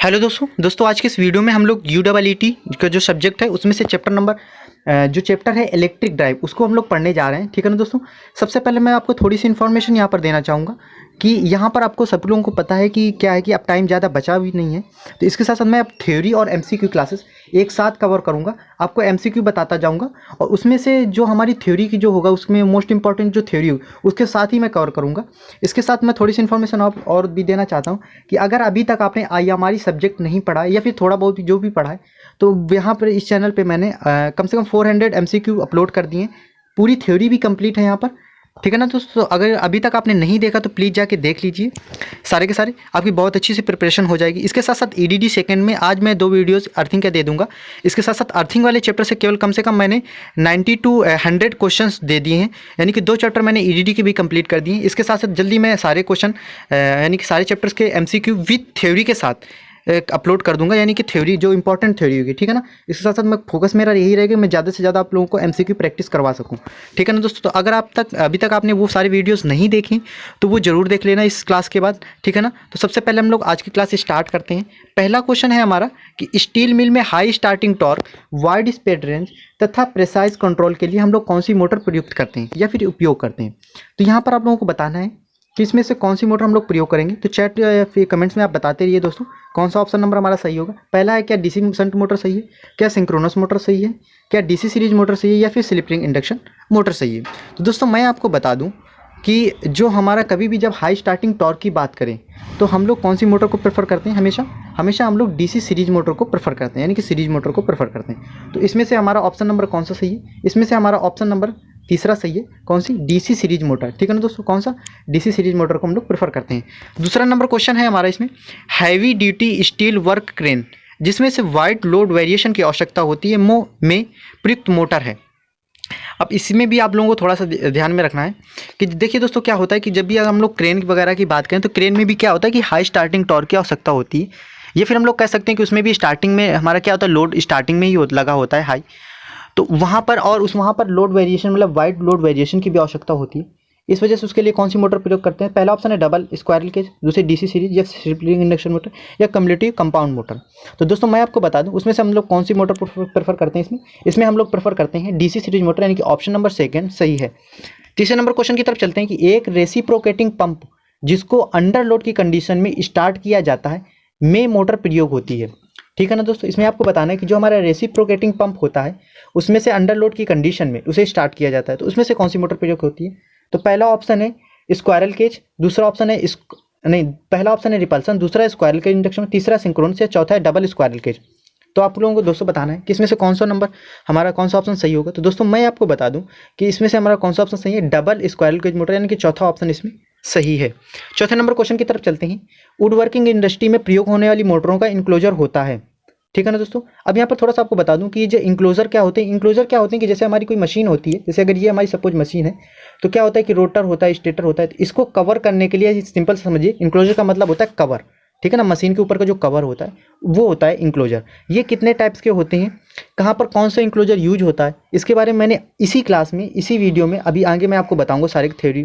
Hello दोस्तों आज के इस वीडियो में हम लोग UEET का जो सब्जेक्ट है उसमें से चैप्टर नंबर जो चैप्टर है इलेक्ट्रिक ड्राइव उसको हम लोग पढ़ने जा रहे हैं। ठीक है ना दोस्तों। सबसे पहले मैं आपको थोड़ी सी इन्फॉर्मेशन यहाँ पर देना चाहूँगा कि यहाँ पर आपको सब लोगों को पता है कि क्या है कि अब टाइम ज़्यादा बचा भी नहीं है, तो इसके साथ साथ मैं अब थ्योरी और MCQ क्लासेस एक साथ कवर करूँगा। आपको MCQ बताता जाऊँगा और उसमें से जो हमारी थ्योरी की जो होगा उसमें मोस्ट इंपॉर्टेंट जो थ्योरी हो उसके साथ ही मैं कवर करूँगा। इसके साथ मैं थोड़ी सी इन्फॉर्मेशन और भी देना चाहता हूँ कि अगर अभी तक आपने IMRE सब्जेक्ट नहीं पढ़ा है या फिर थोड़ा बहुत जो भी पढ़ा है, तो यहाँ पर इस चैनल पे मैंने कम से कम 400 MCQ अपलोड कर दिए हैं। पूरी थ्योरी भी कंप्लीट है यहाँ पर। ठीक है ना दोस्तों। अगर अभी तक आपने नहीं देखा तो प्लीज़ जाके देख लीजिए, सारे के सारे आपकी बहुत अच्छी सी प्रिपरेशन हो जाएगी। इसके साथ साथ EDD सेकंड में आज मैं 2 वीडियोस अर्थिंग का दे दूंगा। इसके साथ साथ अर्थिंग वाले चैप्टर से केवल कम से कम मैंने 90 to 100 क्वेश्चंस दे दिए हैं, यानी कि 2 चैप्टर मैंने EDD के भी कंप्लीट कर दिए हैं। इसके साथ साथ जल्दी मैं सारे क्वेश्चन यानी कि सारे चैप्टर्स के MCQ विथ थ्योरी के साथ अपलोड कर दूंगा, यानी कि थ्योरी जो इंपॉर्टेंट थ्योरी होगी। ठीक है ना। इसके साथ साथ मैं फोकस मेरा यही रहेगा कि मैं ज़्यादा से ज़्यादा आप लोगों को MCQ प्रैक्टिस करवा सकूं। ठीक है ना दोस्तों। तो अगर अभी तक आपने वो सारी वीडियोस नहीं देखी तो वो ज़रूर देख लेना इस क्लास के बाद। ठीक है ना। तो सबसे पहले हम लोग आज की क्लास स्टार्ट करते हैं। पहला क्वेश्चन है हमारा कि स्टील मिल में high starting torque, wide speed range तथा प्रेसाइज कंट्रोल के लिए हम लोग कौन सी मोटर प्रयुक्त करते हैं या फिर उपयोग करते हैं। तो यहाँ पर आप लोगों को बताना है कि इसमें से कौन सी मोटर हम लोग प्रयोग करेंगे। तो चैट या फिर कमेंट्स में आप बताते रहिए दोस्तों कौन सा ऑप्शन नंबर हमारा सही होगा। पहला है क्या DC शंट मोटर सही है, क्या सिंक्रोनस मोटर सही है, क्या DC सीरीज मोटर सही है या फिर स्लिप रिंग इंडक्शन मोटर सही है। तो दोस्तों मैं आपको बता दूं कि जो हमारा कभी भी जब हाई स्टार्टिंग टॉर्क की बात करें तो हम लोग कौन सी मोटर को प्रेफर करते हैं, हमेशा हम लोग DC सीरीज मोटर को प्रेफर करते हैं, यानी कि सीरीज मोटर को प्रेफर करते हैं। तो इसमें से हमारा ऑप्शन नंबर कौन सा सही है, इसमें से हमारा ऑप्शन नंबर तीसरा सही है। कौन सी? DC series motor. ठीक है ना दोस्तों। कौन सा? DC सीरीज मोटर को हम लोग प्रेफर करते हैं। दूसरा नंबर क्वेश्चन है हमारा इसमें heavy duty steel work crane जिसमें से वाइड लोड वेरिएशन की आवश्यकता होती है में प्रयुक्त मोटर है। अब इसमें भी आप लोगों को थोड़ा सा ध्यान में रखना है कि देखिए दोस्तों क्या होता है कि जब भी हम लोग क्रेन वगैरह की बात करें तो क्रेन में भी क्या होता है कि हाई स्टार्टिंग टॉर्क की आवश्यकता होती है, या फिर हम लोग कह सकते हैं कि उसमें भी स्टार्टिंग में हमारा क्या होता है, लोड स्टार्टिंग में ही लगा होता है हाई। तो वहाँ पर और वहाँ पर लोड वेरिएशन मतलब वाइड लोड वेरिएशन की भी आवश्यकता होती है। इस वजह से उसके लिए कौन सी मोटर प्रयोग करते हैं। पहला ऑप्शन है डबल स्क्वायरल केज, दूसरे DC सीरीज या स्लिप रिंग इंडक्शन मोटर या कम्युलेटिव कंपाउंड मोटर। तो दोस्तों मैं आपको बता दूं उसमें से हम लोग कौन सी मोटर प्रेफर करते हैं। इसमें हम लोग प्रेफर करते हैं DC सीरीज मोटर, यानी कि ऑप्शन नंबर सेकंड सही है। तीसरे नंबर क्वेश्चन की तरफ चलते हैं कि एक रेसिप्रोकेटिंग पंप जिसको अंडर लोड की कंडीशन में स्टार्ट किया जाता है में मोटर प्रयोग होती है। ठीक है ना दोस्तों। इसमें आपको बताना है कि जो हमारा रेसिप्रोकेटिंग पंप होता है उसमें से अंडर लोड की कंडीशन में उसे स्टार्ट किया जाता है, तो उसमें से कौन सी मोटर प्रयोग होती है। तो पहला ऑप्शन है स्क्वायरल केज, दूसरा ऑप्शन है पहला ऑप्शन है रिपल्सन, दूसरा स्क्वायरल केज इंडक्शन, तीसरा सिंक्रोनस या चौथा है डबल स्क्वायरल केज। तो आप लोगों को दोस्तों बताना है कि इसमें से कौन सा नंबर हमारा कौन सा ऑप्शन सही होगा। तो दोस्तों मैं आपको बता दूं कि इसमें से हमारा कौन सा ऑप्शन सही है, डबल स्क्वायरल केज मोटर, यानी कि चौथा ऑप्शन इसमें सही है। चौथे नंबर क्वेश्चन की तरफ चलते हैं। वुड वर्किंग इंडस्ट्री में प्रयोग होने वाली मोटरों का इंक्लोजर होता है। ठीक है ना दोस्तों। अब यहाँ पर थोड़ा सा आपको बता दूं कि ये जो इंक्लोजर क्या होते हैं कि जैसे हमारी कोई मशीन होती है, जैसे अगर ये हमारी सपोज मशीन है तो क्या होता है कि रोटर होता है, स्टेटर होता है, तो इसको कवर करने के लिए सिंपल से समझिए इंक्लोजर का मतलब होता है कवर। ठीक है ना। मशीन के ऊपर का जो कवर होता है वो होता है इंक्लोजर। ये कितने टाइप्स के होते हैं, कहाँ पर कौन सा इंक्लोजर यूज होता है, इसके बारे में मैंने इसी क्लास में इसी वीडियो में अभी आगे मैं आपको बताऊँगा सारे थ्योरी।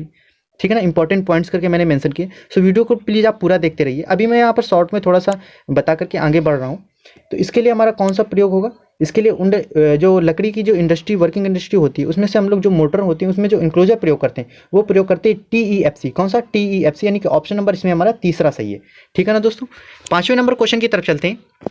ठीक है ना। इंपॉर्टेंट पॉइंट्स करके मैंने मेंशन किए। सो वीडियो को प्लीज़ आप पूरा देखते रहिए। अभी मैं यहाँ पर शॉर्ट में थोड़ा सा बता करके आगे बढ़ रहा हूँ। तो इसके लिए हमारा कौन सा प्रयोग होगा, इसके लिए जो लकड़ी की जो इंडस्ट्री वर्किंग इंडस्ट्री होती है उसमें से हम लोग जो मोटर होती है उसमें जो इंक्लोजर प्रयोग करते हैं वो प्रयोग करते हैं TEFC। कौन सा? TEFC, यानी कि ऑप्शन नंबर इसमें हमारा तीसरा सही है। ठीक है ना दोस्तों। 5वें नंबर क्वेश्चन की तरफ चलते हैं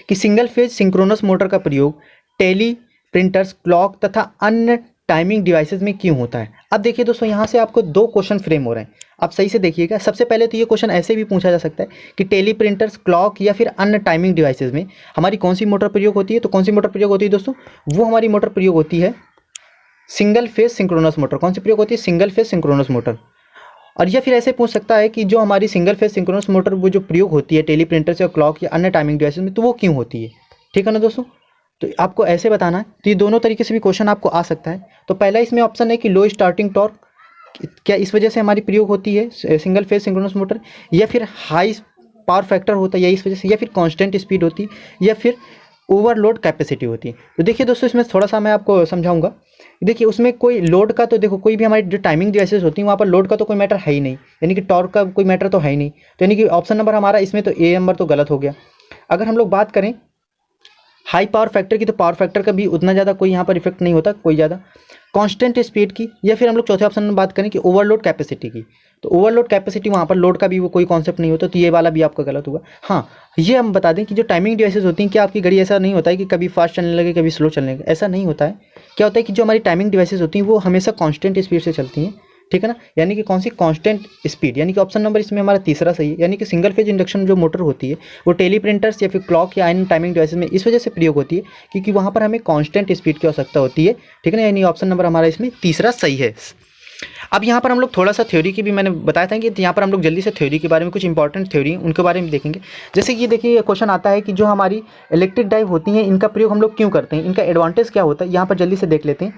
कि सिंगल फेज सिंक्रोनस मोटर का प्रयोग टेली प्रिंटर्स, क्लॉक तथा अन्य टाइमिंग डिवाइसेस में क्यों होता है। अब देखिए दोस्तों यहाँ से आपको 2 क्वेश्चन फ्रेम हो रहे हैं, आप सही से देखिएगा। सबसे पहले तो ये क्वेश्चन ऐसे भी पूछा जा सकता है कि टेली प्रिंटर्स, क्लॉक या फिर अन्य टाइमिंग डिवाइसेस में हमारी कौन सी मोटर प्रयोग होती है। तो कौन सी मोटर प्रयोग होती है दोस्तों, वो हमारी मोटर प्रयोग होती है सिंगल फेज सिंक्रोनस मोटर। कौन सी प्रयोग होती है? Single phase synchronous motor. और या फिर ऐसे पूछ सकता है कि जो हमारी सिंगल फेज सिंक्रोनस मोटर वो जो प्रयोग होती है टेली प्रिंटर्स या क्लॉक या अन्य टाइमिंग डिवाइसेस में, तो वो क्यों होती है। ठीक है ना दोस्तों। तो आपको ऐसे बताना है। तो ये दोनों तरीके से भी क्वेश्चन आपको आ सकता है। तो पहला इसमें ऑप्शन है कि लो स्टार्टिंग टॉर्क, क्या इस वजह से हमारी प्रयोग होती है सिंगल फेज सिंक्रोनस मोटर, या फिर हाई पावर फैक्टर होता है या इस वजह से, या फिर कांस्टेंट स्पीड होती है, या फिर ओवरलोड कैपेसिटी होती है। तो देखिए दोस्तों इसमें थोड़ा सा मैं आपको समझाऊंगा। देखिए उसमें कोई लोड का तो देखो कोई भी हमारी जो टाइमिंग डिवाइसेस होती हैं वहाँ पर लोड का तो कोई मैटर है ही नहीं, यानी कि टॉर्क का कोई मैटर तो है ही नहीं। तो यानी कि ऑप्शन नंबर हमारा इसमें तो A नंबर तो गलत हो गया। अगर हम लोग बात करें हाई पावर फैक्टर की, तो पावर फैक्टर का भी उतना ज़्यादा कोई यहाँ पर इफेक्ट नहीं होता, कोई ज़्यादा। कांस्टेंट स्पीड की, या फिर हम लोग चौथे ऑप्शन में बात करें कि ओवरलोड कैपेसिटी की, तो ओवरलोड कैपेसिटी वहाँ पर लोड का भी वो कोई कॉन्सेप्ट नहीं होता, तो ये वाला भी आपका गलत हुआ। हाँ, ये हम बता दें कि जो टाइमिंग डिवाइसेस होती हैं, क्या आपकी घड़ी ऐसा नहीं होता है कि कभी फास्ट चलने लगे कभी स्लो चलने लगे, ऐसा नहीं होता है। क्या होता है कि जो हमारी टाइमिंग डिवाइसेस होती हैं वो हमेशा कांस्टेंट स्पीड से चलती हैं, ठीक है ना। यानी कि कौन सी कांस्टेंट स्पीड, यानी कि ऑप्शन नंबर इसमें हमारा तीसरा सही है। यानी कि सिंगल फेज इंडक्शन जो मोटर होती है वो टेली प्रिंटर्स या फिर क्लॉक या अन्य टाइमिंग डिवाइसेस में इस वजह से प्रयोग होती है क्योंकि वहाँ पर हमें कांस्टेंट स्पीड की आवश्यकता होती है, ठीक है ना। यानी ऑप्शन नंबर हमारा इसमें तीसरा सही है। अब यहाँ पर हम लोग थोड़ा सा थ्योरी की भी मैंने बताया था कि यहाँ पर हम लोग जल्दी से थ्योरी के बारे में, कुछ इंपॉर्टेंट थ्योरी उनके बारे में देखेंगे। जैसे कि देखिए क्वेश्चन आता है कि जो हमारी इलेक्ट्रिक ड्राइव होती हैं इनका प्रयोग हम लोग क्यों करते हैं, इनका एडवांटेज क्या होता है, यहाँ पर जल्दी से देख लेते हैं।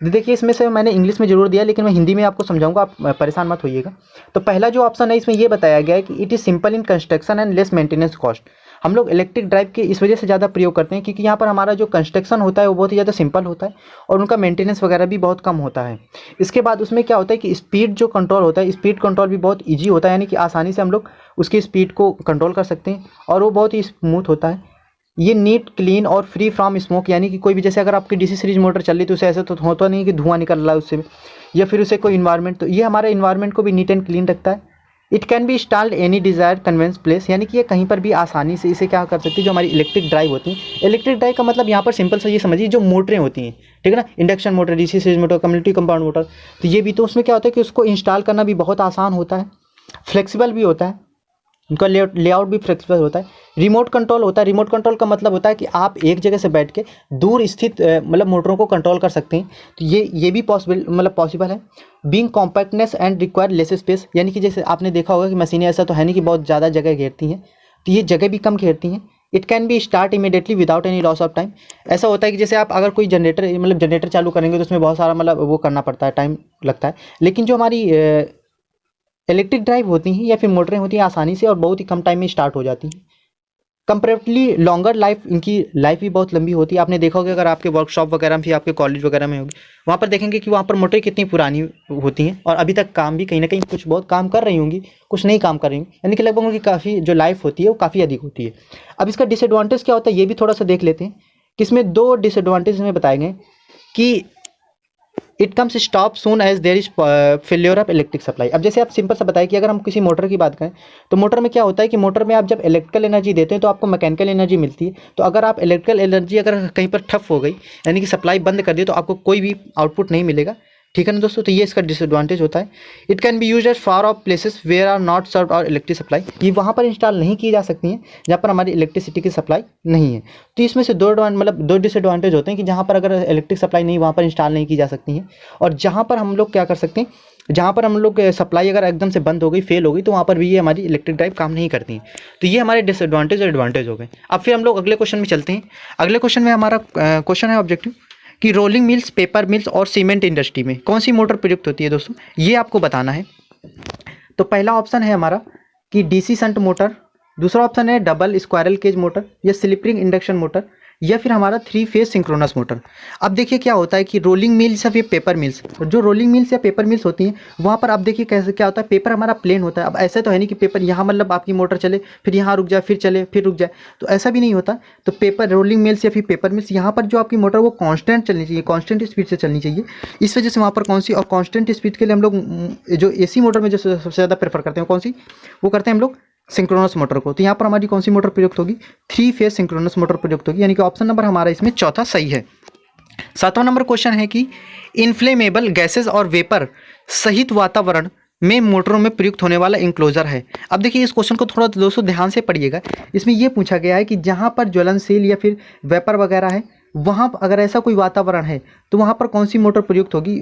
देखिए इसमें से मैंने इंग्लिश में जरूर दिया लेकिन मैं हिंदी में आपको समझाऊंगा, आप परेशान मत होइएगा। तो पहला जो ऑप्शन है इसमें ये बताया गया है कि it is simple in construction and less maintenance cost. हम लोग इलेक्ट्रिक ड्राइव के इस वजह से ज़्यादा प्रयोग करते हैं क्योंकि यहाँ पर हमारा जो कंस्ट्रक्शन होता है वो बहुत ही ज़्यादा सिंपल होता है और उनका मेंटेनेंस वगैरह भी बहुत कम होता है। इसके बाद उसमें क्या होता है कि स्पीड जो कंट्रोल होता है, स्पीड कंट्रोल भी बहुत ईजी होता है, यानी कि आसानी से हम लोग उसकी स्पीड को कंट्रोल कर सकते हैं और वो बहुत ही स्मूथ होता है। ये नीट, क्लीन और फ्री फ्रॉम स्मोक, यानी कि कोई भी, जैसे अगर आपकी डीसी सीरीज मोटर चल रही तो उसे ऐसा तो होता नहीं कि धुआं निकल रहा है उससे या फिर उसे कोई इन्वायरमेंट, तो ये हमारे इन्वायरमेंट को भी नीट एंड क्लीन रखता है। It can be installed any desired convenient place, यानी कि ये कहीं पर भी आसानी से इसे क्या कर सकती है। जो हमारी इलेक्ट्रिक ड्राइव होती है, इलेक्ट्रिक ड्राइव का मतलब यहाँ पर सिंपल सा ये समझिए जो मोटरें होती हैं, ठीक है ना, induction motor, DC series motor, community compound motor, तो ये भी, तो उसमें क्या होता है कि उसको इंस्टॉल करना भी बहुत आसान होता है, फ्लेक्सिबल भी होता है, उनका लेआउट भी फ्लेक्सिबल होता है। रिमोट कंट्रोल होता है। रिमोट कंट्रोल का मतलब होता है कि आप एक जगह से बैठ के दूर स्थित मतलब मोटरों को कंट्रोल कर सकते हैं, तो ये भी पॉसिबल है। Being compactness and require less space, यानी कि जैसे आपने देखा होगा कि मशीनें ऐसा तो है नहीं कि बहुत ज़्यादा जगह घेरती हैं, तो ये जगह भी कम घेरती हैं। It can B start immediately without any loss of time. ऐसा होता है कि जैसे आप अगर कोई जनरेटर चालू करेंगे तो उसमें बहुत सारा वो करना पड़ता है, टाइम लगता है, लेकिन जो हमारी इलेक्ट्रिक ड्राइव होती हैं या फिर मोटरें होती हैं आसानी से और बहुत ही कम टाइम में स्टार्ट हो जाती हैं। कंपैरेटिवली लॉन्गर लाइफ, इनकी लाइफ भी बहुत लंबी होती है। आपने देखा होगा अगर आपके वर्कशॉप वगैरह में भी, आपके कॉलेज वगैरह में होगी, वहाँ पर देखेंगे कि वहाँ पर मोटरें कितनी पुरानी होती हैं और अभी तक काम भी कहीं ना कहीं कुछ बहुत काम कर रही होंगी, कुछ नहीं काम कर रही होंगी, यानी कि लगभग उनकी काफ़ी जो लाइफ होती है वो काफ़ी अधिक होती है। अब इसका डिसएडवांटेज क्या होता है ये भी थोड़ा सा देख लेते हैं कि इसमें दो डिसएडवांटेज में बताए गए कि it comes stop soon as there is failure of electric supply. अब जैसे आप सिंपल सा बताएं कि अगर हम किसी मोटर की बात करें तो मोटर में क्या होता है कि मोटर में आप जब इलेक्ट्रिकल एनर्जी देते हैं तो आपको मैकेनिकल एनर्जी मिलती है, तो अगर आप इलेक्ट्रिकल एनर्जी अगर कहीं पर ठप हो गई यानी कि सप्लाई बंद कर दी तो आपको कोई भी आउटपुट नहीं मिलेगा, ठीक है ना दोस्तों। तो ये इसका डिसएडवांटेज होता है। It can be use at far of places where are not served और इलेक्ट्रिक सप्लाई, ये वहाँ पर इंस्टॉल नहीं की जा सकती हैं जहाँ पर हमारी इलेक्ट्रिसिटी की सप्लाई नहीं है। तो इसमें से दो डिसएडवांटेज होते हैं कि जहाँ पर अगर इलेक्ट्रिक सप्लाई नहीं, वहाँ पर इंस्टॉल नहीं की जा सकती हैं, और जहाँ पर हम लोग क्या कर सकते हैं, जहाँ पर हम लोग सप्लाई अगर एकदम से बंद हो गई, फेल हो गई, तो वहाँ पर भी ये हमारी इलेक्ट्रिक ड्राइव काम नहीं करती हैं। तो ये हमारे डिसएडवांटेज और एडवांटेज हो गए। अब फिर हम लोग अगले क्वेश्चन में चलते हैं। अगले क्वेश्चन में हमारा क्वेश्चन है ऑब्जेक्टिव कि रोलिंग मिल्स, पेपर मिल्स और सीमेंट इंडस्ट्री में कौन सी मोटर प्रयुक्त होती है दोस्तों, ये आपको बताना है। तो पहला ऑप्शन है हमारा कि डीसी शंट मोटर, दूसरा ऑप्शन है डबल स्क्वायरल केज मोटर या स्लिप रिंग इंडक्शन मोटर, या फिर हमारा 3 फेज सिंक्रोनस मोटर। अब देखिए क्या होता है कि रोलिंग मिल्स या फिर पेपर मिल्स, जो रोलिंग मिल्स या पेपर मिल्स होती हैं वहाँ पर आप देखिए कैसे क्या होता है, पेपर हमारा प्लेन होता है। अब ऐसा तो है नहीं कि पेपर यहाँ मतलब आपकी मोटर चले फिर यहाँ रुक जाए, फिर चले फिर रुक जाए, तो ऐसा भी नहीं होता। तो पेपर रोलिंग मिल्स या फिर पेपर मिल्स, यहाँ पर जो आपकी मोटर वो कॉन्स्टेंट चलनी चाहिए, कॉन्स्टेंट स्पीड से चलनी चाहिए। इस वजह से वहाँ पर कौन सी, और कॉन्स्टेंट स्पीड के लिए हम लोग जो AC मोटर में जो सबसे ज़्यादा प्रेफर करते हैं कौन सी, वो करते हैं हम लोग सिंक्रोनस मोटर को। तो यहाँ पर हमारी कौन सी मोटर प्रयुक्त होगी, 3 फेज सिंक्रोनस मोटर प्रयुक्त होगी, यानी कि ऑप्शन नंबर हमारा इसमें चौथा सही है। 7वां नंबर क्वेश्चन है कि इनफ्लेमेबल गैसेस और वेपर सहित वातावरण में मोटरों में प्रयुक्त होने वाला इंक्लोजर है। अब देखिए इस क्वेश्चन को थोड़ा दोस्तों ध्यान से पढ़िएगा। इसमें यह पूछा गया है कि जहाँ पर ज्वलनशील या फिर वेपर वगैरह है, वहाँ अगर ऐसा कोई वातावरण है तो वहाँ पर कौन सी मोटर प्रयुक्त होगी,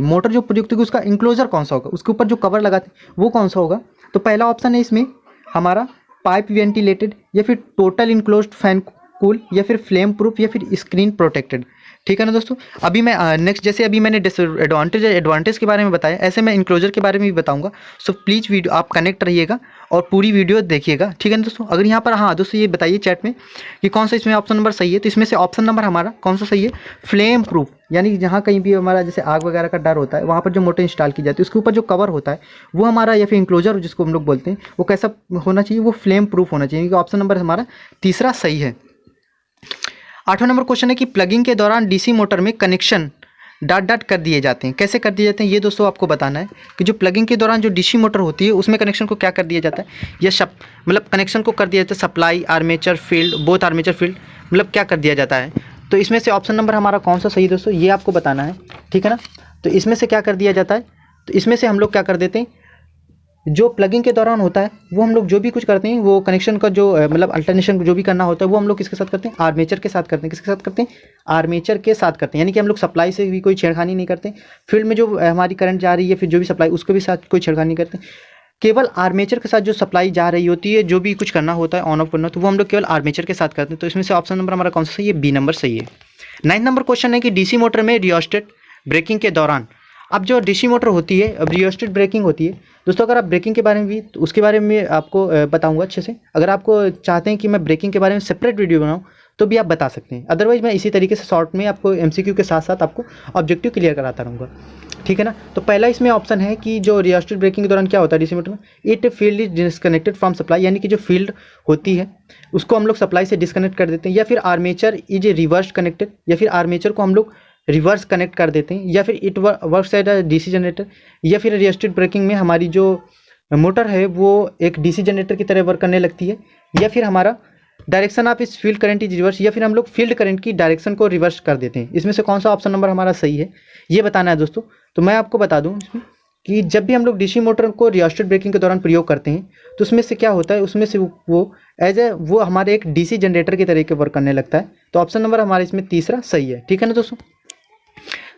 मोटर जो प्रयुक्त होगी उसका इंक्लोजर कौन सा होगा, उसके ऊपर जो कवर लगाते वो कौन सा होगा। तो पहला ऑप्शन है इसमें हमारा पाइप वेंटिलेटेड या फिर टोटल इनक्लोज्ड फैन कूल या फिर फ्लेम प्रूफ या फिर स्क्रीन प्रोटेक्टेड। ठीक है ना दोस्तों। अभी मैं नेक्स्ट, जैसे अभी मैंने एडवांटेज के बारे में बताया, ऐसे मैं इनक्लोजर के बारे में भी बताऊंगा। सो प्लीज़ वीडियो आप कनेक्ट रहिएगा और पूरी वीडियो देखिएगा। ठीक है ना दोस्तों। अगर यहाँ पर, हाँ दोस्तों, ये बताइए चैट में कि कौन सा इसमें ऑप्शन नंबर सही है। तो इसमें से ऑप्शन नंबर हमारा कौन सा सही है, फ्लेम प्रूफ, यानी जहाँ कहीं भी हमारा जैसे आग वगैरह का डर होता है, वहाँ पर जो मोटर इंस्टॉल की जाती है उसके ऊपर जो कवर होता है वो हमारा, या फिर इंक्लोजर जिसको हम लोग बोलते हैं, वो कैसा होना चाहिए, वो फ्लेम प्रूफ होना चाहिए। ऑप्शन नंबर हमारा तीसरा सही है। 8वां नंबर क्वेश्चन है कि प्लगिंग के दौरान डीसी मोटर में कनेक्शन डॉट डॉट कर दिए जाते हैं। कैसे कर दिए जाते हैं ये दोस्तों आपको बताना है कि जो प्लगिंग के दौरान जो डीसी मोटर होती है उसमें कनेक्शन को क्या कर दिया जाता है, या मतलब कनेक्शन को कर दिया जाता है supply, armature field, both armature field, मतलब क्या कर दिया जाता है। तो इसमें से ऑप्शन नंबर हमारा कौन सा सही है दोस्तों, ये आपको बताना है। ठीक है ना। तो इसमें से क्या कर दिया जाता है, तो इसमें से हम लोग क्या कर देते हैं, जो प्लगिंग के दौरान होता है वो हम लोग जो भी कुछ करते हैं, वो कनेक्शन का जो मतलब अल्टरनेशन जो भी करना होता है वो हम लोग किसके साथ करते हैं, आर्मेचर के साथ करते हैं। किसके साथ करते हैं, आर्मेचर के साथ करते हैं। यानी कि हम लोग सप्लाई से भी कोई छेड़खानी नहीं करते, फील्ड में जो हमारी करंट जा रही है, फिर जो भी सप्लाई उसके भी साथ कोई छेड़खानी नहीं करते। केवल आर्मेचर के साथ जो सप्लाई जा रही होती है, जो भी कुछ करना होता है, ऑन ऑफ करना, तो वो हम लोग केवल आर्मेचर के साथ करते हैं। तो इसमें से ऑप्शन नंबर हमारा कौन सा सही है, बी नंबर सही है। 9 नंबर क्वेश्चन है कि डीसी मोटर में रियोस्टेट ब्रेकिंग के दौरान, अब जो डीसी मोटर होती है, अब रियोस्टेट ब्रेकिंग होती है दोस्तों। अगर आप ब्रेकिंग के बारे में भी, तो उसके बारे में आपको बताऊंगा अच्छे से। अगर आपको चाहते हैं कि मैं ब्रेकिंग के बारे में सेपरेट वीडियो बनाऊं तो भी आप बता सकते हैं, अदरवाइज मैं इसी तरीके से शॉर्ट में आपको एमसीक्यू के साथ साथ आपको ऑब्जेक्टिव क्लियर कराता रहूँगा। ठीक है ना। तो पहला इसमें ऑप्शन है कि जो रियोस्टेट ब्रेकिंग के दौरान क्या होता है डीसी मोटर में, it field is disconnected from supply, यानी कि जो फील्ड होती है उसको हम लोग सप्लाई से डिस्कनेक्ट कर देते हैं, या फिर आर्मेचर इज रिवर्स कनेक्टेड, या फिर आर्मेचर को हम लोग रिवर्स कनेक्ट कर देते हैं, या फिर it works as a DC generator, या फिर रियोस्टेट ब्रेकिंग में हमारी जो मोटर है वो एक डीसी जनरेटर की तरह वर्क करने लगती है, या फिर हमारा डायरेक्शन ऑफ इस फील्ड करंट इज रिवर्स, या फिर हम लोग फील्ड करंट की डायरेक्शन को रिवर्स कर देते हैं। इसमें से कौन सा ऑप्शन नंबर हमारा सही है ये बताना है दोस्तों। तो मैं आपको बता दूं इसमें कि जब भी हम लोग डीसी मोटर को रियोस्टेट ब्रेकिंग के दौरान प्रयोग करते हैं तो उसमें से क्या होता है, उसमें से वो हमारे एक डीसी जनरेटर की तरह के वर्क करने लगता है। तो ऑप्शन नंबर हमारे इसमें तीसरा सही है। ठीक है ना दोस्तों।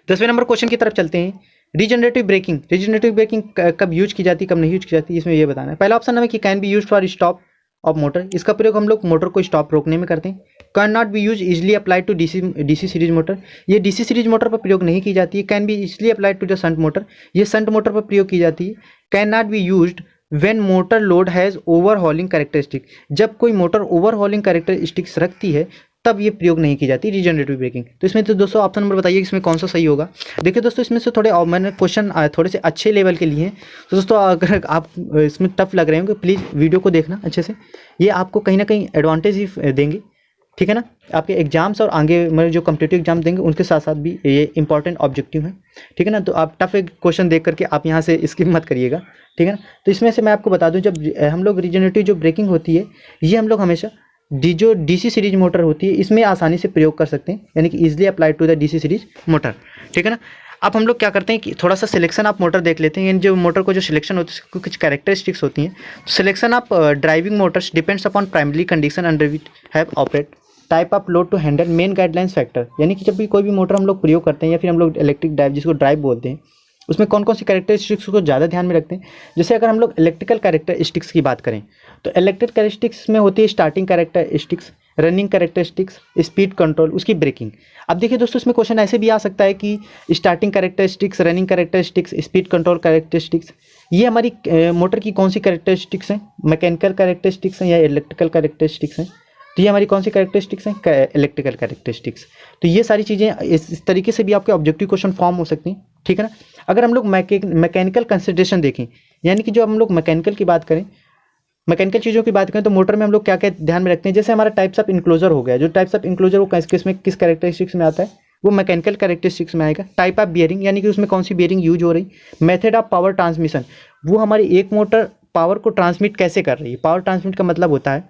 10वें नंबर क्वेश्चन की तरफ चलते हैं। रीजनरेटिव ब्रेकिंग कब यूज की जाती है, कब नहीं यूज की जाती है, इसमें ये बताना है। पहला ऑप्शन है कि can be use for stop of motor, इसका प्रयोग हम लोग मोटर को स्टॉप रोकने में करते हैं। Can not be use easily apply to DC series motor, ये डीसी सीरीज मोटर पर प्रयोग नहीं की जाती है। Can be easily apply to the shunt motor, ये शंट मोटर पर प्रयोग की जाती है। Can not be used when motor load has overhauling characteristic, जब कोई मोटर ओवरहॉलिंग कैरेक्टरिस्टिक्स रखती है तब ये प्रयोग नहीं की जाती रीजनरेटिव ब्रेकिंग। तो इसमें तो दोस्तों ऑप्शन नंबर बताइए इसमें कौन सा सही होगा। देखिए दोस्तों इसमें से थोड़े मैंने क्वेश्चन थोड़े से अच्छे लेवल के लिए हैं, तो दोस्तों अगर आप इसमें टफ लग रहे होंगे प्लीज़ वीडियो को देखना अच्छे से, ये आपको कहीं ना कहीं एडवांटेज ही देंगे। ठीक है ना। आपके एग्जाम्स और आगे मेरे जो कॉम्पिटिटिव एग्जाम देंगे उनके साथ साथ भी ये इंपॉर्टेंट ऑब्जेक्टिव है। ठीक है ना। तो आप टफ क्वेश्चन देख करके आप यहाँ से स्किप मत करिएगा। ठीक है ना। तो इसमें से मैं आपको बता दूँ, जब हम लोग रीजनरेटिव जो ब्रेकिंग होती है ये हम लोग हमेशा जो डीसी सीरीज मोटर होती है इसमें आसानी से प्रयोग कर सकते हैं, यानी कि easily apply to the DC series motor. ठीक है ना। अब हम लोग क्या करते हैं कि थोड़ा सा सिलेक्शन ऑफ मोटर देख लेते हैं। यानी जो मोटर को जो सिलेक्शन होती है उसकी कुछ कैरेक्टरिस्टिक्स होती हैं। Selection of driving motors depends upon primary condition under which have operate, type of load to handle, main guidelines factor, यानी कि जब भी कोई भी मोटर हम लोग प्रयोग करते हैं या फिर हम लोग इलेक्ट्रिक ड्राइव जिसको ड्राइव बोलते हैं उसमें कौन कौन सी कैरेक्टरिस्टिक्स को ज़्यादा ध्यान में रखते हैं। जैसे अगर हम लोग इलेक्ट्रिकल कैरेक्टरिस्टिक्स की बात करें तो इलेक्ट्रिक कैरेक्टरिस्टिक्स में होती है starting characteristics, running characteristics, speed control, उसकी ब्रेकिंग। अब देखिए दोस्तों इसमें क्वेश्चन ऐसे भी आ सकता है कि starting characteristics, running characteristics, speed control characteristics, ये हमारी मोटर की कौन सी कैरेक्टरिस्टिक्स हैं, मैकेनिकल कैरेक्टरिस्टिक्स हैं या इलेक्ट्रिकल कैरेक्टरिस्टिक्स हैं। तो ये हमारी कौन सी कैरेक्टरिस्टिक्स हैं, इलेक्ट्रिकल कैरेक्टरिस्टिक्स। तो ये सारी चीज़ें इस तरीके से भी आपके ऑब्जेक्टिव क्वेश्चन फॉर्म हो सकती हैं। ठीक है ना। अगर हम लोग मैकेनिकल कंसिडरेशन देखें, यानी कि जो हम लोग मैकेनिकल की बात करें, मैकेनिकल चीज़ों की बात करें तो मोटर में हम लोग क्या क्या ध्यान में रखते हैं। जैसे हमारा टाइप्स ऑफ इंक्लोजर हो गया, जो टाइप्स ऑफ इंक्लोजर वो किस कैरेक्टरिस्टिक्स में आता है, वो मैकेनिकल कैरेक्टरिस्टिक्स में आएगा। टाइप ऑफ बियरिंग, यानी कि उसमें कौन सी बियरिंग यूज हो रही। मेथड ऑफ पावर ट्रांसमिशन, वो हमारी एक मोटर पावर को ट्रांसमिट कैसे कर रही है। पावर ट्रांसमिट का मतलब होता है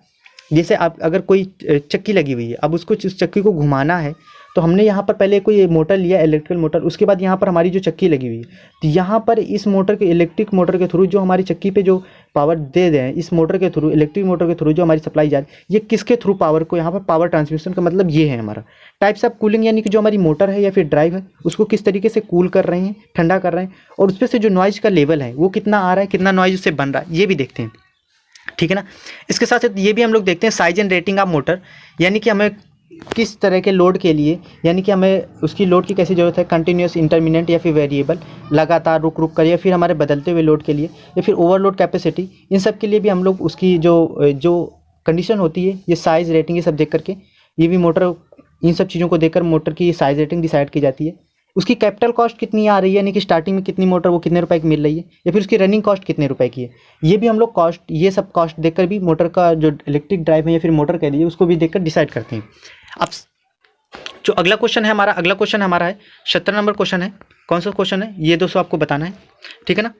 जैसे आप अगर कोई चक्की लगी हुई है, अब उसको उस चक्की को घुमाना है तो हमने यहाँ पर पहले कोई मोटर लिया, इलेक्ट्रिकल मोटर, उसके बाद यहाँ पर हमारी जो चक्की लगी हुई है, तो यहाँ पर इस मोटर के इलेक्ट्रिक मोटर के थ्रू जो हमारी चक्की पे जो पावर दे दें, इस मोटर के थ्रू, इलेक्ट्रिक मोटर के थ्रू जो हमारी सप्लाई जा रही है, ये किसके थ्रू पावर को, यहाँ पर पावर ट्रांसमिशन का मतलब ये है हमारा। टाइप्स ऑफ कूलिंग, यानी कि जो हमारी मोटर है या फिर ड्राइव है उसको किस तरीके से कूल कर रहे हैं, ठंडा कर रहे हैं, और उस पर से जो नॉइज़ का लेवल है वो कितना आ रहा है, कितना नॉइज़ उससे बन रहा है, ये भी देखते हैं। ठीक है ना। इसके साथ साथ ये भी हम लोग देखते हैं size and rating of motor, यानी कि हमें किस तरह के लोड के लिए, यानी कि हमें उसकी लोड की कैसी ज़रूरत है, कंटिन्यूस, इंटरमिनेंट या फिर वेरिएबल, लगातार, रुक रुक कर, या फिर हमारे बदलते हुए लोड के लिए, या फिर ओवरलोड कैपेसिटी, इन सब के लिए भी हम लोग उसकी जो कंडीशन होती है, ये साइज़ रेटिंग ये सब देख करके, ये भी मोटर, इन सब चीज़ों को देखकर मोटर की साइज़ रेटिंग डिसाइड की जाती है। उसकी कैपिटल कॉस्ट कितनी आ रही है, यानी कि स्टार्टिंग में कितनी मोटर वो कितने रुपए की मिल रही है, या फिर उसकी रनिंग कॉस्ट कितने रुपए की है, ये भी हम लोग कॉस्ट, ये सब कॉस्ट देखकर भी मोटर का जो इलेक्ट्रिक ड्राइव है या फिर मोटर कह लीजिए उसको भी देखकर डिसाइड करते हैं। अब जो अगला क्वेश्चन है हमारा है 70 नंबर क्वेश्चन है। कौन सा क्वेश्चन है ये दोस्तों आपको बताना है, ठीक है ना।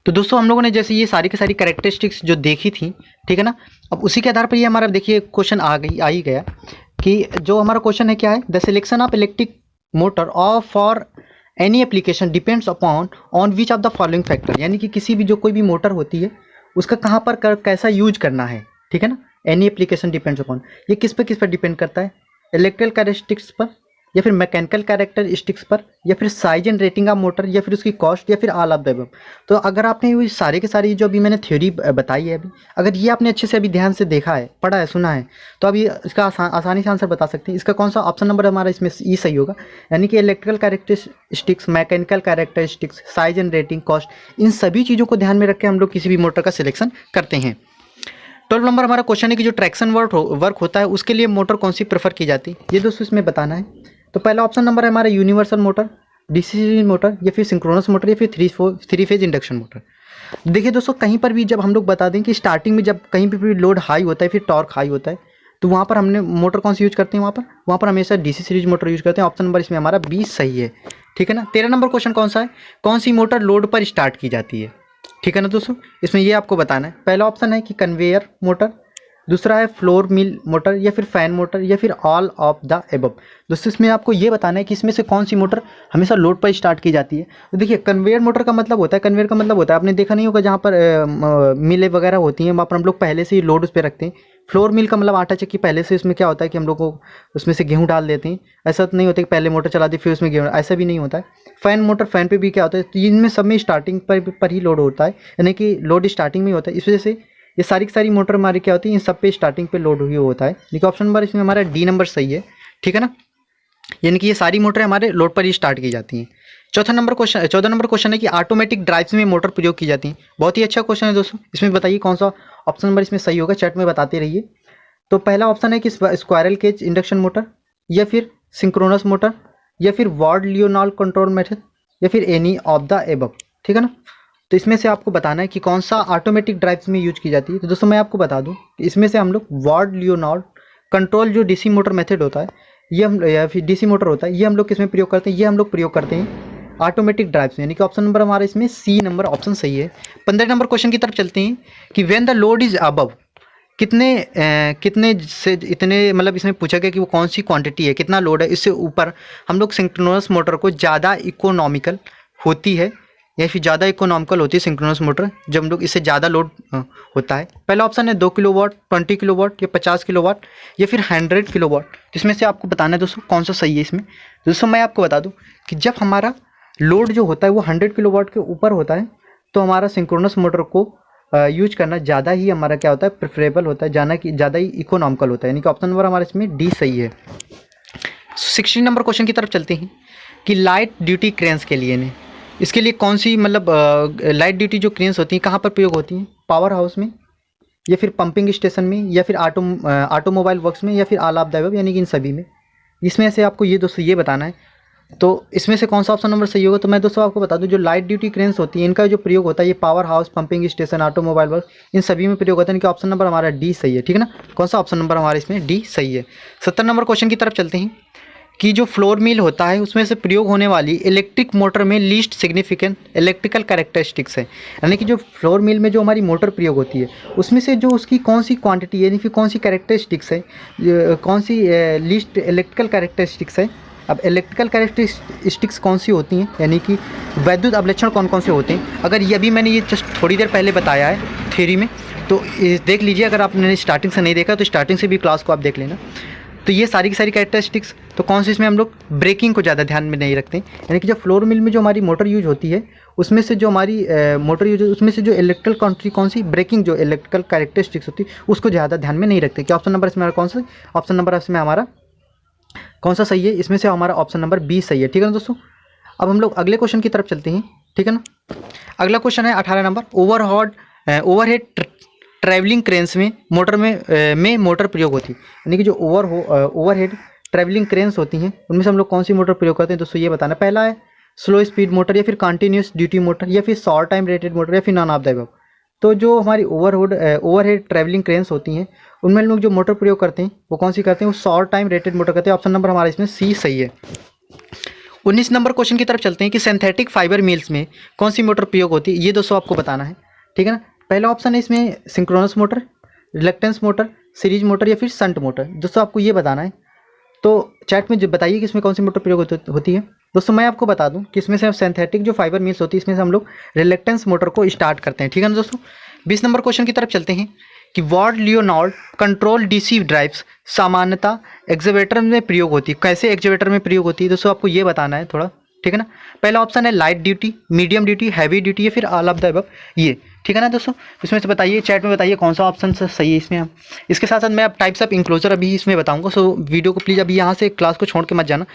तो दोस्तों हम लोगों ने जैसे ये सारी की सारी कैरेक्टरिस्टिक्स जो देखी थी, ठीक है ना, अब उसी के आधार पर ये हमारा देखिए क्वेश्चन आ ही गया कि जो हमारा क्वेश्चन है क्या है, the selection of electric motor और for any application depends upon on which of the following factor, यानी कि किसी भी जो कोई भी मोटर होती है उसका कहाँ पर कैसा यूज करना है, ठीक है ना। एनी एप्लीकेशन डिपेंड्स अपॉन, ये किस पर डिपेंड करता है, इलेक्ट्रिकल कैरेक्टरिस्टिक्स पर, या फिर मैकेनिकल कैरेक्टरिस्टिक्स पर, या फिर size and rating of motor, या फिर उसकी कॉस्ट, या फिर ऑल ऑफ द अबव। तो अगर आपने ये सारे के सारी जो अभी मैंने थ्योरी बताई है, अभी अगर ये आपने अच्छे से अभी ध्यान से देखा है, पढ़ा है, सुना है, तो अभी इसका आसानी से आंसर बता सकते हैं। इसका कौन सा ऑप्शन नंबर हमारा इसमें ई सही होगा, यानी कि electrical characteristics, mechanical characteristics, size and rating, cost, इन सभी चीज़ों को ध्यान में रख के हम लोग किसी भी मोटर का सिलेक्शन करते हैं। 12 नंबर हमारा क्वेश्चन है कि जो ट्रैक्शन वर्क होता है उसके लिए मोटर कौन सी प्रेफर की जाती है, ये दोस्तों इसमें बताना है। तो पहला ऑप्शन नंबर है हमारा universal motor, DC series motor, या फिर सिंक्रोनस मोटर, या फिर थ्री फेज इंडक्शन मोटर। देखिए दोस्तों, कहीं पर भी जब हम लोग बता दें कि स्टार्टिंग में जब कहीं पर भी लोड हाई होता है, फिर टॉर्क हाई होता है, तो वहाँ पर हमने मोटर कौन सी यूज करते हैं, वहाँ पर हमेशा डीसी सीरीज मोटर यूज करते हैं। ऑप्शन नंबर इसमें हमारा 20 सही है, ठीक है ना। 13 नंबर क्वेश्चन कौन सा है, कौन सी मोटर लोड पर स्टार्ट की जाती है, ठीक है ना दोस्तों, इसमें ये आपको बताना है। पहला ऑप्शन है कि कन्वेयर मोटर, दूसरा है फ्लोर मिल मोटर, या फिर फैन मोटर, या फिर ऑल ऑफ द एबव। दोस्तों इसमें आपको ये बताना है कि इसमें से कौन सी मोटर हमेशा लोड पर स्टार्ट की जाती है। तो देखिए कन्वेयर मोटर का मतलब होता है, आपने देखा नहीं होगा जहाँ पर मिलें वगैरह होती हैं, वहाँ पर हम लोग पहले से ही लोड उस पर रखते हैं। फ्लोर मिल का मतलब आटा चक्की, पहले से उसमें क्या होता है कि हम लोग को उसमें से गेहूँ डाल देते हैं। ऐसा तो नहीं होता कि पहले मोटर चला दी फिर उसमें गेहूँ, ऐसा भी नहीं होता है। फैन मोटर, फैन पे भी क्या होता है, तो इनमें सब में स्टार्टिंग पर ही लोड होता है, यानी कि लोड स्टार्टिंग में होता है। इस वजह से ये सारी की सारी मोटर हमारी क्या होती है, इन सब पे स्टार्टिंग पे लोड हुई होता है। देखिए ऑप्शन नंबर इसमें हमारा डी नंबर सही है, ठीक है ना, यानी कि ये सारी मोटरें हमारे लोड पर ही स्टार्ट की जाती हैं। 14 नंबर क्वेश्चन है कि ऑटोमेटिक ड्राइव्स में मोटर प्रयोग की जाती हैं। बहुत ही अच्छा क्वेश्चन है दोस्तों, इसमें बताइए कौन सा ऑप्शन नंबर इसमें सही होगा, चैट में बताते रहिए। तो पहला ऑप्शन है कि स्क्वायरल केज इंडक्शन मोटर, या फिर सिंक्रोनस मोटर, या फिर वार्ड लियोनार्ड कंट्रोल मेथड, या फिर एनी ऑफ द एबव, ठीक है ना। तो इसमें से आपको बताना है कि कौन सा ऑटोमेटिक ड्राइव्स में यूज की जाती है। तो दोस्तों मैं आपको बता दूं कि इसमें से हम लोग वार्ड लियोनार्ड कंट्रोल जो डीसी मोटर मेथड होता है, ये हम, या फिर डीसी मोटर होता है, ये हम लोग किसमें प्रयोग करते हैं, ये हम लोग प्रयोग करते हैं ऑटोमेटिक ड्राइव्स में, यानी कि ऑप्शन नंबर हमारा इसमें सी नंबर ऑप्शन सही है। 15 नंबर क्वेश्चन की तरफ चलते हैं कि when the load is above, कितने से इतने, मतलब इसमें पूछा गया कि वो कौन सी क्वांटिटी है, कितना लोड है, इससे ऊपर हम लोग सिंक्रोनस मोटर को ज़्यादा इकोनॉमिकल होती है, या फिर ज़्यादा इकोनॉमिकल होती है सिंक्रोनस मोटर जब हम लोग इससे ज़्यादा लोड होता है। पहला ऑप्शन है 2 किलोवाट, 20 किलोवाट, या 50 किलोवाट, या फिर 100 किलोवाट। इसमें से आपको बताना है दोस्तों कौन सा सही है। इसमें दोस्तों मैं आपको बता दूं कि जब हमारा लोड जो होता है वो 100 किलोवाट के ऊपर होता है, तो हमारा सिंक्रोनस मोटर को यूज करना ज़्यादा ही हमारा क्या होता है, प्रेफरेबल होता है, ज़्यादा ही इकोनॉमिकल होता है, यानी कि ऑप्शन नंबर हमारा इसमें डी सही है। 16 नंबर क्वेश्चन की तरफ चलते हैं कि लाइट ड्यूटी क्रेन्स के लिए इसके लिए कौन सी, मतलब लाइट ड्यूटी जो क्रेन्स होती हैं कहाँ पर प्रयोग होती हैं, पावर हाउस में, या फिर पंपिंग स्टेशन में, या फिर ऑटोमोबाइल वर्क्स में, या फिर ऑल ऑफ द अबव, यानी कि इन सभी में। इसमें से आपको ये दोस्तों ये बताना है, तो इसमें से कौन सा ऑप्शन नंबर सही होगा। तो मैं दोस्तों आपको बता दूं जो लाइट ड्यूटी क्रेन्स होती हैं इनका जो प्रयोग होता है ये power house, pumping station, automobile work, इन सभी में प्रयोग होता है। इनका ऑप्शन नंबर हमारा डी सही है, ठीक है ना। कौन सा ऑप्शन नंबर हमारा इसमें डी सही है। 70 नंबर क्वेश्चन की तरफ चलते हैं कि जो फ्लोर मिल होता है उसमें से प्रयोग होने वाली इलेक्ट्रिक मोटर में लीस्ट सिग्निफिकेंट इलेक्ट्रिकल कैरेक्टरिस्टिक्स है, यानी कि जो फ्लोर मिल में जो हमारी मोटर प्रयोग होती है उसमें से जो उसकी कौन सी क्वांटिटी है, यानी कि कौन सी कैरेक्टरिस्टिक्स है, कौन सी लीस्ट इलेक्ट्रिकल कैरेक्टरिस्टिक्स है। अब इलेक्ट्रिकल कैरेक्टरिस्टिक्स कौन सी होती हैं, यानी कि वैद्युत अवलक्षण कौन कौन से होते हैं। अगर ये अभी मैंने ये जस्ट थोड़ी देर पहले बताया है थ्योरी में, तो देख लीजिए। अगर आपने स्टार्टिंग से नहीं देखा तो स्टार्टिंग से भी क्लास को आप देख लेना। तो ये सारी की सारी कैरेक्टरिस्टिक्स, तो कौन सी इसमें हम लोग ब्रेकिंग को ज़्यादा ध्यान में नहीं रखते, यानी कि जब फ्लोर मिल में जो हमारी मोटर यूज होती है उसमें से जो हमारी मोटर यूज उसमें से जो इलेक्ट्रिकल क्वांटिटी कौन सी ब्रेकिंग जो इलेक्ट्रिकल कैरेक्टरिस्टिक्स होती है उसको ज़्यादा ध्यान में नहीं रखते। क्या ऑप्शन नंबर इसमें कौन सा, ऑप्शन नंबर इसमें हमारा कौन सा सही है, इसमें से हमारा ऑप्शन नंबर बी सही है। ठीक है ना दोस्तों, अब हम लोग अगले क्वेश्चन की तरफ चलते हैं। ठीक है ना, अगला क्वेश्चन है 18 नंबर, ओवरहेड ट्रैवलिंग क्रेन्स में मोटर में मोटर प्रयोग होती है, यानी कि जो ओवरहेड ट्रैवलिंग क्रेन्स होती हैं उनमें से हम लोग कौन सी मोटर प्रयोग करते हैं दोस्तों, ये बताना। पहला है स्लो स्पीड मोटर, या फिर कंटिन्यूस ड्यूटी मोटर, या फिर शॉर्ट टाइम रेटेड मोटर, या फिर नॉन ऑफ द अबव। तो जो हमारी ओवरहेड ट्रैवलिंग क्रेन्स होती हैं उनमें हम लोग जो मोटर प्रयोग करते हैं वो कौन सी करते हैं, वो शॉर्ट टाइम रेटेड मोटर करते हैं। ऑप्शन नंबर हमारा इसमें सी सही है। 19 नंबर क्वेश्चन की तरफ चलते हैं कि सिंथेटिक फाइबर मिल्स में कौन सी मोटर प्रयोग होती है, ये दोस्तों आपको बताना है। ठीक है ना, पहला ऑप्शन है इसमें synchronous motor, reluctance motor, series motor, या फिर शंट मोटर। दोस्तों आपको ये बताना है, तो चैट में जो बताइए कि इसमें कौन सी मोटर प्रयोग होती है। दोस्तों मैं आपको बता दूं कि इसमें से सिंथेटिक जो फाइबर मिल्स होती है इसमें से हम लोग रिलक्टेंस मोटर को स्टार्ट करते हैं। ठीक है ना दोस्तों, 20 नंबर क्वेश्चन की तरफ चलते हैं कि Ward Leonard control DC drives सामान्यतः एक्सवेटर में प्रयोग होती है, कैसे एक्सवेटर में प्रयोग होती है दोस्तों आपको ये बताना है थोड़ा। ठीक है ना, पहला ऑप्शन है light duty, medium duty, heavy duty, या फिर ऑल ऑफ द अबव ये। ठीक है ना दोस्तों, इसमें से बताइए, चैट में बताइए कौन सा ऑप्शन सही है इसमें। इसके साथ साथ मैं अब टाइप्स ऑफ इंक्लोजर अभी इसमें बताऊंगा, सो वीडियो को प्लीज़ अभी यहाँ से क्लास को छोड़ के मत जाना,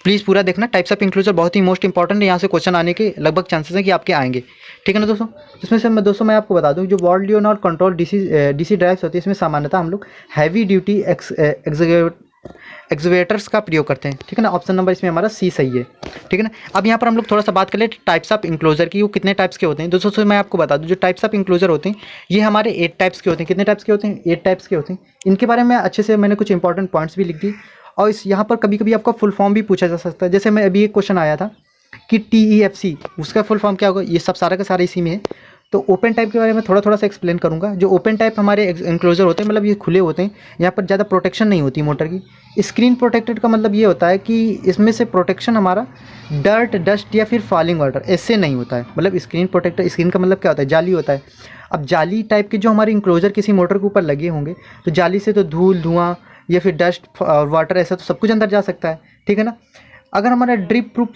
प्लीज़ पूरा देखना। टाइप्स ऑफ इंक्लोजर बहुत ही मोस्ट इंपॉर्टेंट है, यहाँ से क्वेश्चन आने के लगभग चांसेस हैं कि आपके आएंगे। ठीक है ना दोस्तों, इसमें से मैं आपको बता दूं जो Ward Leonard control DC drives होती है इसमें सामान्यतः हम लोग हैवी ड्यूटी एक्सवेटर्स का प्रयोग करते हैं। ठीक है ना, ऑप्शन नंबर इसमें हमारा सी सही है। ठीक है ना, अब यहाँ पर हम लोग थोड़ा सा बात कर ले टाइप्स ऑफ इंक्लोजर की, वो कितने टाइप्स के होते हैं दोस्तों। मैं आपको बता दूं जो टाइप्स ऑफ इंक्लोजर होते हैं ये हमारे 8 टाइप्स के होते हैं। कितने टाइप्स के होते हैं, 8 टाइप्स के होते हैं। इनके बारे में अच्छे से मैंने कुछ इंपॉर्टेंट पॉइंट्स भी लिख दी, और इस यहाँ पर कभी कभी आपका फुल फॉर्म भी पूछा जा सकता है। जैसे मैं अभी एक क्वेश्चन आया था कि TEFC उसका फुल फॉर्म क्या होगा, ये सब सारा का सारा इसी में है। तो ओपन टाइप के बारे में थोड़ा सा एक्सप्लेन करूंगा। जो ओपन टाइप हमारे इंक्लोजर होते हैं मतलब ये खुले होते हैं, यहाँ पर ज़्यादा प्रोटेक्शन नहीं होती मोटर की। स्क्रीन प्रोटेक्टेड का मतलब ये होता है कि इसमें से प्रोटेक्शन हमारा डर्ट, डस्ट या फिर फॉलिंग वाटर ऐसे नहीं होता है। मतलब स्क्रीन प्रोटेक्टर, स्क्रीन का मतलब क्या होता है, जाली होता है। अब जाली टाइप के जो हमारे इंक्लोजर किसी मोटर के ऊपर लगे होंगे तो जाली से तो धूल, धुआं या फिर डस्ट और वाटर ऐसा तो सब कुछ अंदर जा सकता है। ठीक है ना, अगर हमारा ड्रिप प्रूफ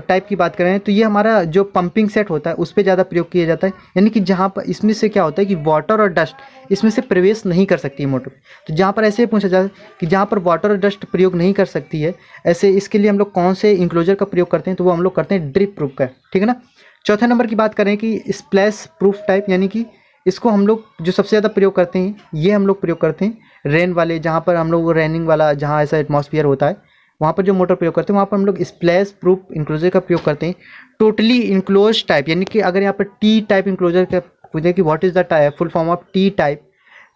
टाइप की बात करें तो ये हमारा जो पंपिंग सेट होता है उस पर ज़्यादा प्रयोग किया जाता है, यानी कि जहाँ पर इसमें से क्या होता है कि वाटर और डस्ट इसमें से प्रवेश नहीं कर सकती है मोटर। तो जहाँ पर ऐसे पूछा जाए कि जहाँ पर वाटर और डस्ट प्रयोग नहीं कर सकती है ऐसे, इसके लिए हम लोग कौन से इंक्लोजर का प्रयोग करते हैं, तो वो हम लोग करते हैं ड्रिप प्रूफ का। ठीक है ना, चौथे नंबर की बात करें कि स्प्लैश प्रूफ टाइप, यानी कि इसको हम लोग जो सबसे ज़्यादा प्रयोग करते हैं ये हम लोग प्रयोग करते हैं रेन वाले, जहाँ पर हम लोग रेनिंग वाला जहाँ ऐसा एटमॉस्फेयर होता है वहाँ पर जो मोटर प्रयोग करते हैं वहाँ पर हम लोग स्प्लैश प्रूफ इंक्लोजर का प्रयोग करते हैं। टोटली इंक्लोज टाइप, यानी कि अगर यहाँ पर टी टाइप इंक्लोजर का पूछे कि what is the full form of T type,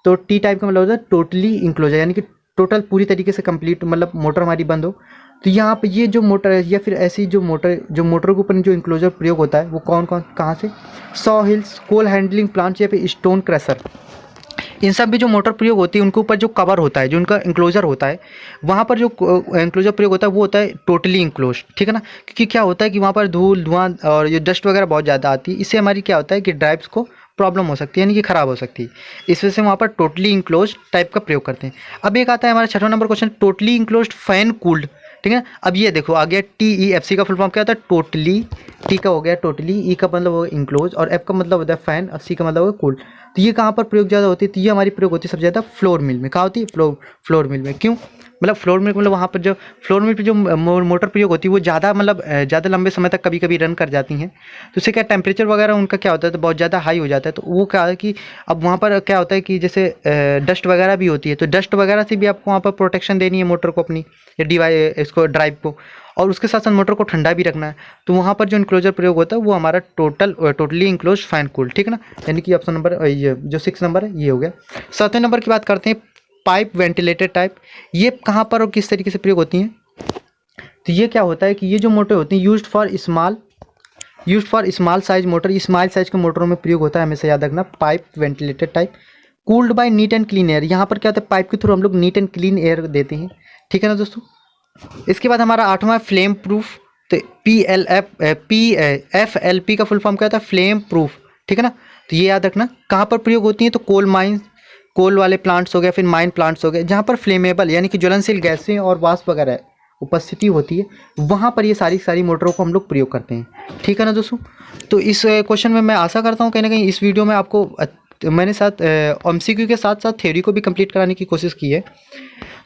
तो टी टाइप का मतलब होता है टोटली इंक्लोजर, यानी कि टोटल पूरी तरीके से कंप्लीट, मतलब मोटर हमारी बंद हो। तो यहाँ पर ये जो मोटर है या फिर ऐसी जो मोटर के ऊपर जो इंक्लोजर प्रयोग होता है वो कौन कहाँ से, saw hills, coal handling plant या फिर स्टोन क्रशर, इन सब भी जो मोटर प्रयोग होती है उनके ऊपर जो कवर होता है, जो उनका इंक्लोजर होता है, वहाँ पर जो इंक्लोजर प्रयोग होता है वो होता है टोटली इंक्लोज। ठीक है ना, क्योंकि क्या होता है कि वहाँ पर धूल, धुआं और ये डस्ट वगैरह बहुत ज़्यादा आती है, इससे हमारी क्या होता है कि ड्राइव्स को प्रॉब्लम हो सकती है, यानी कि ख़राब हो सकती है। इस वजह से वहाँ पर टोटली इंक्लोज टाइप का प्रयोग करते हैं। अब एक आता है हमारा 6वां number question, totally enclose fan cooled. ठीक है, अब ये देखो आ गया TEFC का फुल फॉर्म क्या होता है, टोटली, टी का हो गया टोटली, ई का मतलब होगा इंक्लोज और एफ का मतलब होता है फैन और सी का मतलब होगा कूल्ड। तो ये कहाँ पर प्रयोग ज़्यादा होती है, तो ये हमारी प्रयोग होती है सबसे ज़्यादा फ्लोर मिल में। कहाँ होती है, फ्लोर मिल में। क्यों, मतलब फ्लोर मिल मतलब वहाँ पर जो फ्लोर मिल पर जो मोटर प्रयोग होती है वो ज़्यादा मतलब ज़्यादा लंबे समय तक कभी कभी रन कर जाती हैं, तो उससे क्या टेम्परेचर वगैरह उनका क्या होता है तो बहुत ज़्यादा हाई हो जाता है। तो वो क्या है कि अब वहाँ पर क्या होता है कि जैसे डस्ट वगैरह भी होती है, तो डस्ट वगैरह से भी आपको वहाँ पर प्रोटेक्शन देनी है मोटर को अपनी, या इसको ड्राइव को, और उसके साथ साथ मोटर को ठंडा भी रखना है। तो वहाँ पर जो इंक्लोजर प्रयोग होता है वो हमारा टोटली इंक्लोज फैन कूल्ड। ठीक है ना, यानी कि ऑप्शन नंबर ये जो 6 नंबर है ये हो गया। 7वें नंबर की बात करते हैं, पाइप वेंटिलेटेड टाइप, ये कहाँ पर और किस तरीके से प्रयोग होती हैं। तो ये क्या होता है कि ये जो मोटर होती हैं used for small size motor, small size के मोटरों में प्रयोग होता है, हमेशा याद रखना, pipe ventilated type. Cooled by neat and clean air, यहाँ पर क्या होता है पाइप के थ्रू हम लोग नीट एंड क्लीन एयर देते हैं। ठीक है ना दोस्तों, इसके बाद हमारा 8वां फ्लेम प्रूफ, तो FLP का फुल फॉर्म क्या होता है, फ्लेम प्रूफ। ठीक है ना, तो ये याद रखना कहाँ पर प्रयोग होती है, तो कोल माइंस, कोल वाले प्लांट्स हो गए, फिर माइन प्लांट्स हो गए, जहाँ पर फ्लेमेबल यानी कि ज्वलनशील गैसें और वाष्प वगैरह उपस्थिति होती है, वहाँ पर ये सारी मोटरों को हम लोग प्रयोग करते हैं। ठीक है ना दोस्तों। तो इस क्वेश्चन में मैं आशा करता हूँ कहीं ना कहीं इस वीडियो में आपको मैंने साथ एमसीक्यू के साथ साथ थ्योरी को भी कंप्लीट कराने की कोशिश की है।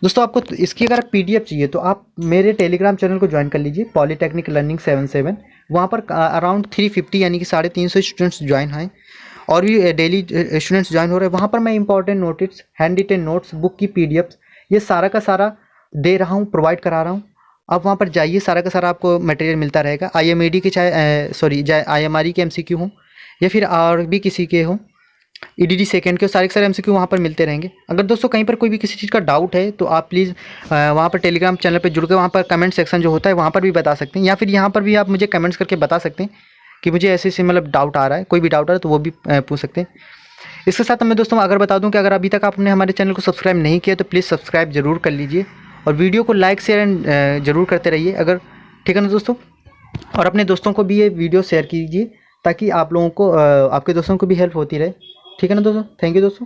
दोस्तों आपको इसकी अगर पीडीएफ चाहिए तो आप मेरे टेलीग्राम चैनल को ज्वाइन कर लीजिए, पॉलीटेक्निक लर्निंग 77। वहाँ पर अराउंड 350 यानी कि 350 स्टूडेंट्स ज्वाइन हैं और भी डेली स्टूडेंट्स ज्वाइन हो रहे हैं। वहाँ पर मैं important notice, hand retain notes, book की पीडीएफ, ये सारा का सारा दे रहा हूँ, प्रोवाइड करा रहा हूँ। आप वहाँ पर जाइए, सारा का सारा आपको मटेरियल मिलता रहेगा। IMAD के चाहे IMRE के MCQ हों या फिर और भी किसी के हों, EDD सेकेंड के, सारे MCQ वहाँ पर मिलते रहेंगे। अगर दोस्तों कहीं पर कोई भी किसी चीज़ का डाउट है तो आप प्लीज़ वहाँ पर टेलीग्राम चैनल पर जुड़ के वहाँ पर कमेंट सेक्शन जो होता है वहाँ पर भी बता सकते हैं, या फिर यहाँ पर भी आप मुझे कमेंट्स करके बता सकते हैं कि मुझे ऐसे मतलब डाउट आ रहा है, कोई भी डाउट आ रहा है तो वो भी पूछ सकते हैं। इसके साथ मैं दोस्तों अगर बता दूं कि अगर अभी तक आपने हमारे चैनल को सब्सक्राइब नहीं किया तो प्लीज़ सब्सक्राइब जरूर कर लीजिए और वीडियो को लाइक शेयर एंड जरूर करते रहिए अगर, ठीक है ना दोस्तों। और अपने दोस्तों को भी ये वीडियो शेयर कीजिए ताकि आप लोगों को आपके दोस्तों को भी हेल्प होती रहे। ठीक है ना दोस्तों। थैंक यू दोस्तों।